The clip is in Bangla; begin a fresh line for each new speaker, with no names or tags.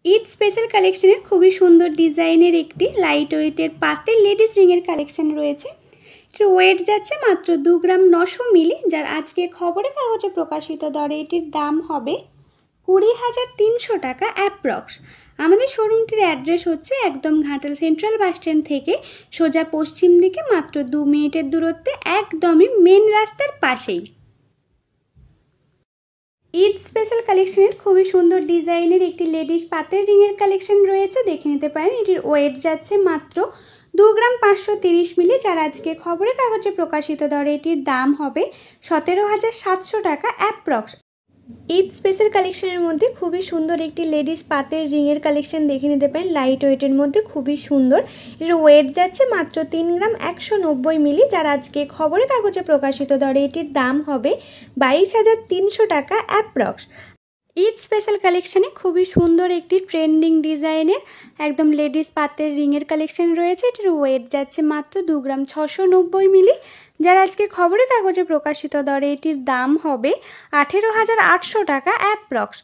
ঈদ স্পেশাল কালেকশনের খুবই সুন্দর ডিজাইনের একটি লাইট ওয়েটের পাতের লেডিস রিংয়ের কালেকশন রয়েছে। এটির ওয়েট যাচ্ছে মাত্র 2 গ্রাম 900 মিলি, যার আজকে খবরের কাগজে প্রকাশিত দরে এটির দাম হবে 20,300 টাকা অ্যাপ্রক্স। আমাদের শোরুমটির অ্যাড্রেস হচ্ছে একদম ঘাটাল সেন্ট্রাল বাস স্ট্যান্ড থেকে সোজা পশ্চিম দিকে মাত্র 2 মিনিটের দূরত্বে, একদমই মেন রাস্তার পাশেই। ঈদ স্পেশাল কালেকশনের খুবই সুন্দর ডিজাইনের একটি লেডিস পাতের রিংয়ের কালেকশন রয়েছে, দেখে নিতে পারেন। এটির ওয়েট যাচ্ছে মাত্র 2 গ্রাম 530 মিলি, যার আজকে খবরের কাগজে প্রকাশিত দরে এটির দাম হবে 17,700 টাকা অ্যাপ্রক্স। ঈদ স্পেশাল কালেকশনের মধ্যে খুবই সুন্দর একটি লেডিস পাতের রিংয়ের কালেকশন দেখে নিতে পারেন, লাইট ওয়েটের মধ্যে খুবই সুন্দর। এর ওয়েট যাচ্ছে মাত্র 3 গ্রাম 190 মিলি, যার আজকে খবরের কাগজে প্রকাশিত দরে এটির দাম হবে 22,300 টাকা অ্যাপ্রক্স। ঈদ স্পেশাল কালেকশনে খুবই সুন্দর একটি ট্রেন্ডিং ডিজাইনের একদম লেডিস পাতের রিংয়ের কালেকশন রয়েছে। এটির ওয়েট যাচ্ছে মাত্র 2 গ্রাম 690 মিলি, যার আজকে খবরের কাগজে প্রকাশিত দরে এটির দাম হবে 18,800 টাকা অ্যাপ্রক্স।